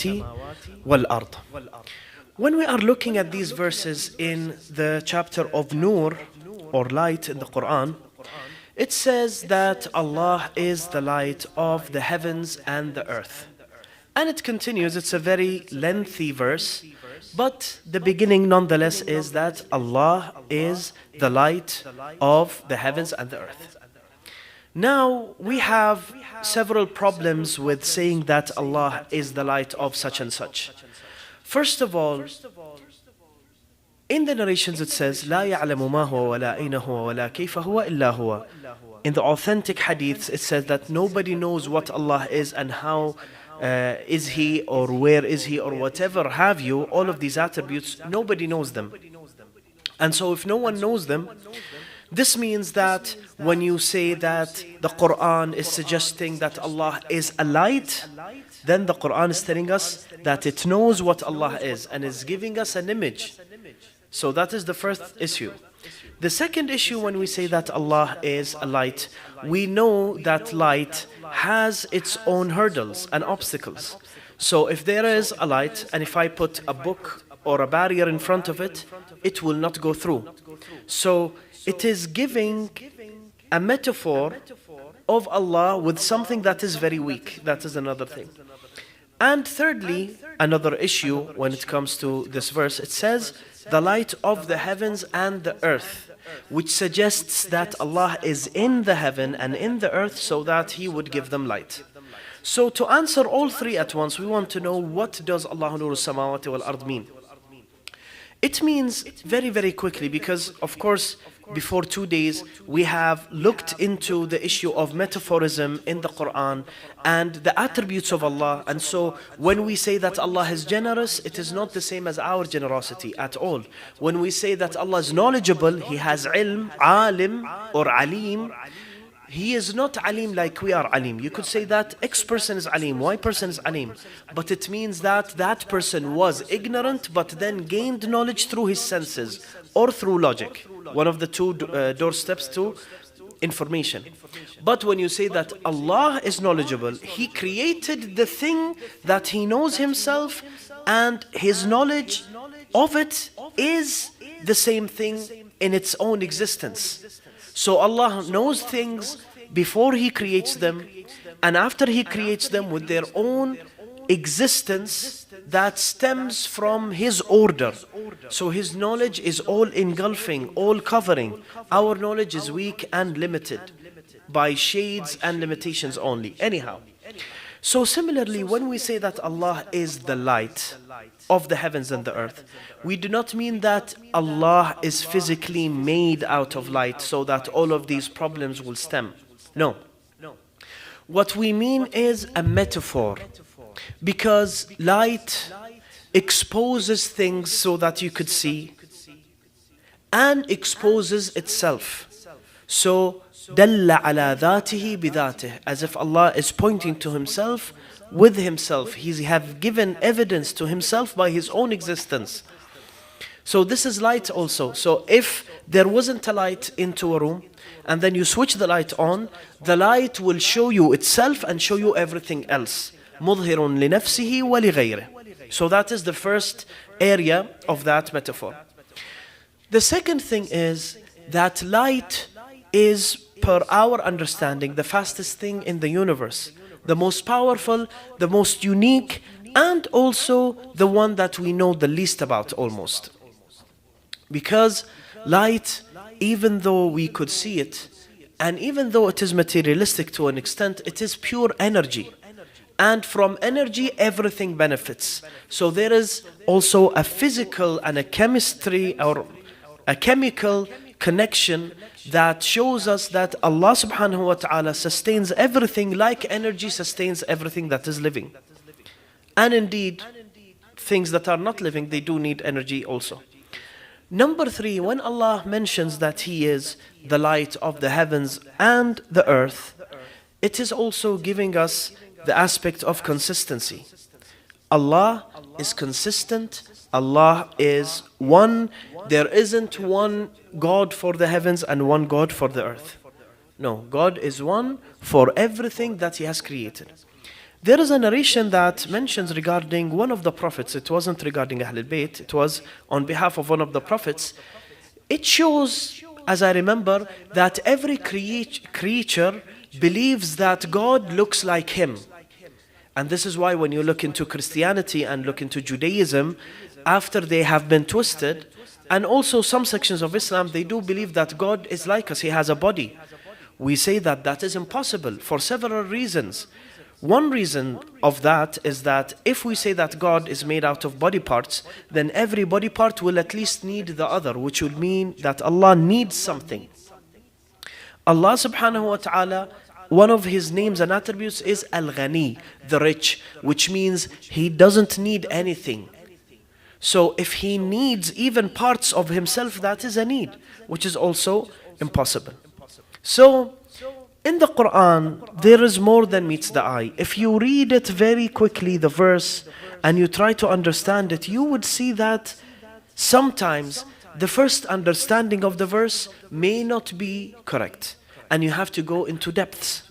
السماوات والأرض. When we are looking at these verses in the chapter of Nur, or light in the Quran, it says that Allah is the light of the heavens and the earth. And it continues, it's a very lengthy verse, but the beginning nonetheless is that Allah is the light of the heavens and the earth. Now, we have several problems with saying that Allah is the light of such and such. First of all, in the narrations it says, لا يعلم ما هو ولا أين هو ولا كيف هو إلا هو. In the authentic hadiths it says that nobody knows what Allah is and how is He or where is He or whatever have you. All of these attributes, nobody knows them. And so if no one knows them, this means that when you say that the Quran is suggesting that Allah is a light, then the Quran is telling us that it knows what Allah is and is giving us an image. So that is the first issue. The second issue, when we say that Allah is a light, we know that light has its own hurdles and obstacles. So if there is a light and if I put a book or a barrier in front of it, it will not go through. So it is giving a metaphor of Allah with something that is very weak. That is another thing. And thirdly, another issue when it comes to this verse, it says, the light of the heavens and the earth, which suggests that Allah is in the heaven and in the earth so that He would give them light. So to answer all three at once, we want to know, what does Allah Nur al-Samawati wal-Ard mean? It means very, very quickly, because of course before 2 days we have looked into the issue of metaphorism in the Quran and the attributes of Allah. And so when we say that Allah is generous, it is not the same as our generosity at all. When we say that Allah is knowledgeable, He has ilm, alim or alim, He is not alim like we are alim. You could say that X person is alim, Y person is alim. But it means that that person was ignorant but then gained knowledge through his senses or through logic. One of the two doorsteps to information. But when you say that Allah is knowledgeable, He created the thing that He knows Himself, and His knowledge of it is the same thing in its own existence. So Allah knows things before He creates them, and after He creates them with their own existence that stems from His order. So His knowledge is all engulfing, all covering. Our knowledge is weak and limited by shades and limitations only. Anyhow, so similarly, when we say that Allah is the light of the heavens and the earth, we do not mean that Allah is physically made out of light so that all of these problems will stem. No. What we mean is a metaphor, because light exposes things so that you could see and exposes itself. So دل على ذاته بذاته, as if Allah is pointing to Himself with Himself. He have given evidence to Himself by His own existence. So this is light also. So if there wasn't a light into a room and then you switch the light on, the light will show you itself and show you everything else. مظهر لنفسه ولغيره. So that is the first area of that metaphor. The second thing is that light is, per our understanding, the fastest thing in the universe, the most powerful, the most unique, and also the one that we know the least about almost. Because light, even though we could see it, and even though it is materialistic to an extent, it is pure energy. And from energy, everything benefits. So there is also a physical and a chemistry or a chemical connection that shows us that Allah subhanahu wa ta'ala sustains everything like energy sustains everything that is living. And indeed, things that are not living, they do need energy also. Number 3, when Allah mentions that He is the light of the heavens and the earth, it is also giving us the aspect of consistency. Allah is consistent. Allah is one. There isn't one God for the heavens and one God for the earth. No, God is one for everything that He has created. There is a narration that mentions regarding one of the prophets. It wasn't regarding Ahlul Bayt, it was on behalf of one of the prophets. It shows, as I remember, that every creature believes that God looks like him. And this is why when you look into Christianity and look into Judaism, after they have been twisted, and also some sections of Islam, they do believe that God is like us, he has a body. We say that that is impossible for several reasons. One reason of that is that if we say that God is made out of body parts, then every body part will at least need the other, which would mean that Allah needs something. Allah subhanahu wa ta'ala, one of his names and attributes is Al-Ghani, the rich, which means he doesn't need anything. So if he needs even parts of himself, that is a need, which is also impossible. So in the Quran, there is more than meets the eye. If you read it very quickly, the verse, and you try to understand it, you would see that sometimes the first understanding of the verse may not be correct. And you have to go into depths.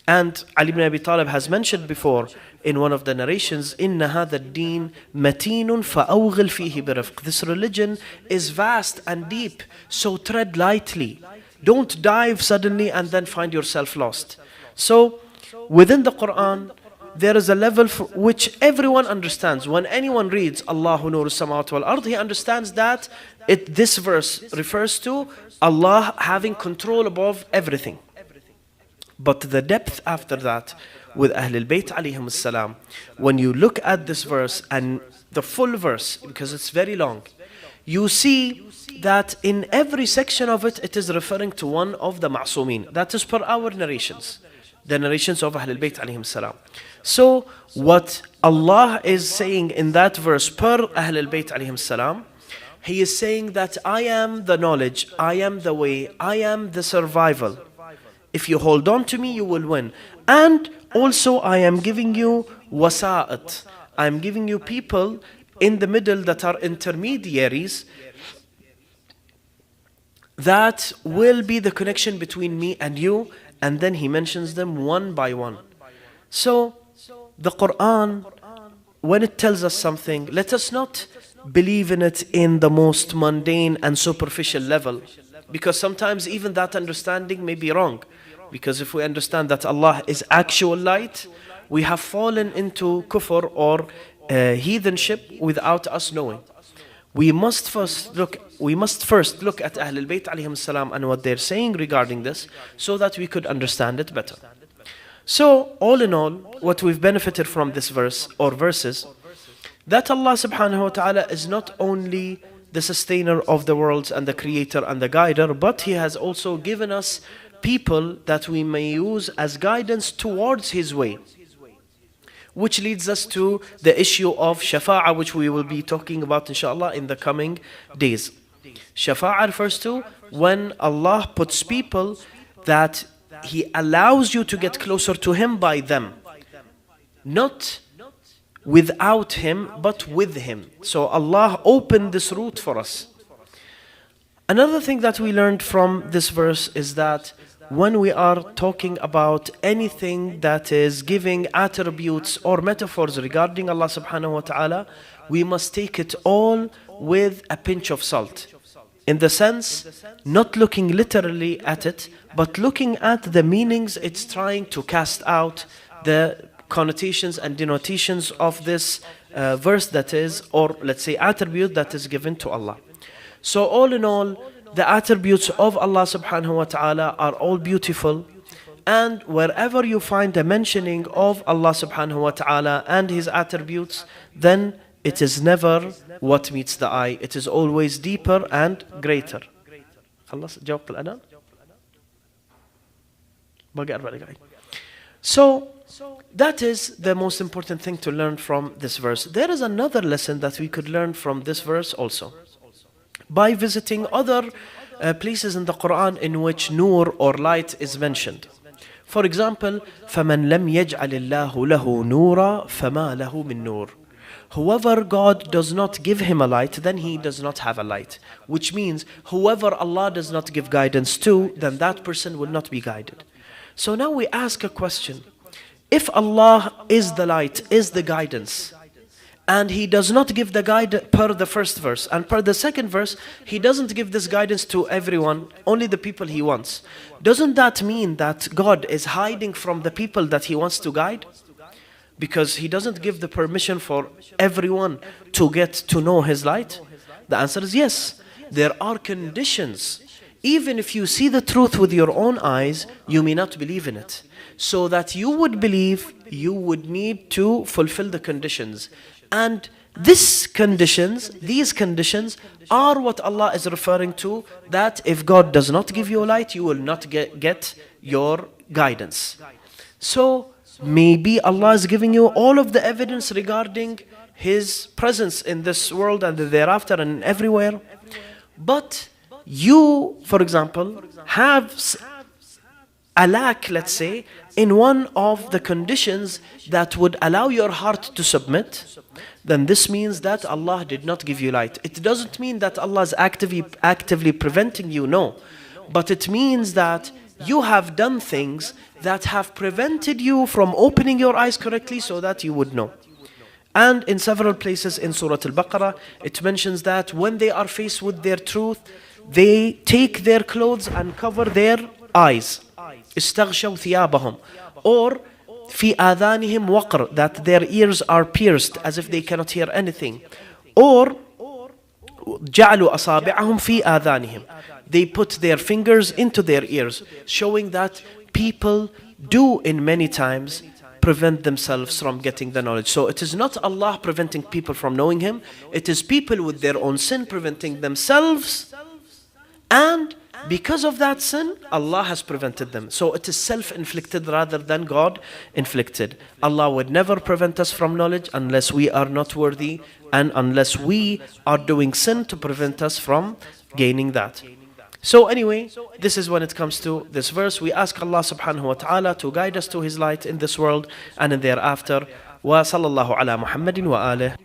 And Ali ibn Abi Talib has mentioned before in one of the narrations, إِنَّ هَذَا الدِّينَ مَتِينٌ فَأَوْغِلْ فِيهِ بِرِفْقٍ. This religion is vast and deep, so tread lightly. Don't dive suddenly and then find yourself lost. So within the Quran, there is a level for which everyone understands. When anyone reads Allahu Nuru Samawati wal Ard, he understands that this verse refers to Allah having control above everything. But the depth after that with Ahlul Bayt alayhim salam, when you look at this verse and the full verse, because it's very long, you see that in every section of it, it is referring to one of the ma'sumin. That is per our narrations, the narrations of Ahlul Bayt alayhim salam. So what Allah is saying in that verse per Ahlul Bayt alayhim salam, He is saying that I am the knowledge, I am the way, I am the survival. If you hold on to me, you will win. And also I am giving you wasa'at. I am giving you people in the middle that are intermediaries that will be the connection between me and you. And then he mentions them one by one. So the Quran, when it tells us something, let us not believe in it in the most mundane and superficial level. Because sometimes even that understanding may be wrong. Because if we understand that Allah is actual light, we have fallen into kufr or heathenship without us knowing. We must first look at Ahlul Bayt alayhim salam and what they're saying regarding this, so that we could understand it better. So all in all, what we've benefited from this verse or verses, that Allah subhanahu wa ta'ala is not only the sustainer of the worlds and the creator and the guider, but He has also given us people that we may use as guidance towards His way. Which leads us to the issue of shafa'ah, which we will be talking about inshallah in the coming days. Shafa'ah refers to when Allah puts people that He allows you to get closer to Him by them. Not without Him, but with Him. So Allah opened this route for us. Another thing that we learned from this verse is that when we are talking about anything that is giving attributes or metaphors regarding Allah subhanahu wa ta'ala, we must take it all with a pinch of salt. In the sense, not looking literally at it, but looking at the meanings it's trying to cast out, the connotations and denotations of this verse that is, or let's say attribute that is given to Allah. So all in all, the attributes of Allah subhanahu wa ta'ala are all beautiful, and wherever you find a mentioning of Allah subhanahu wa ta'ala and His attributes, then it is never what meets the eye. It is always deeper and greater. So that is the most important thing to learn from this verse. There is another lesson that we could learn from this verse also. By visiting other places in the Quran in which nur or light is mentioned. For example, فَمَنْ لَمْ يَجْعَلِ اللَّهُ لَهُ نُورًا فَمَا لَهُ مِن نُور. Whoever God does not give him a light, then he does not have a light. Which means, whoever Allah does not give guidance to, then that person will not be guided. So now we ask a question. If Allah is the light, is the guidance, and He does not give the guide per the first verse, and per the second verse, He doesn't give this guidance to everyone, only the people He wants. Doesn't that mean that God is hiding from the people that He wants to guide? Because He doesn't give the permission for everyone to get to know His light? The answer is yes. There are conditions. Even if you see the truth with your own eyes, you may not believe in it. So that you would believe, you would need to fulfill the conditions. And these conditions are what Allah is referring to, that if God does not give you light, you will not get your guidance. So maybe Allah is giving you all of the evidence regarding His presence in this world and thereafter and everywhere. But you, for example, have a lack, let's say, in one of the conditions that would allow your heart to submit, then this means that Allah did not give you light. It doesn't mean that Allah is actively preventing you, no. But it means that you have done things that have prevented you from opening your eyes correctly so that you would know. And in several places in Surah Al-Baqarah, it mentions that when they are faced with their truth, they take their clothes and cover their eyes. استغشوا ثيابهم. Or في آذانهم وقر, that their ears are pierced as if they cannot hear anything. Or جعلوا أصابعهم في آذانهم, they put their fingers into their ears, showing that people do in many times prevent themselves from getting the knowledge. So it is not Allah preventing people from knowing Him, it is people with their own sin preventing themselves, and because of that sin, Allah has prevented them. So it is self-inflicted rather than God-inflicted. Allah would never prevent us from knowledge unless we are not worthy and unless we are doing sin to prevent us from gaining that. So anyway, this is when it comes to this verse. We ask Allah subhanahu wa ta'ala to guide us to His light in this world and in thereafter. Wa sallallahu ala Muhammadin wa alih.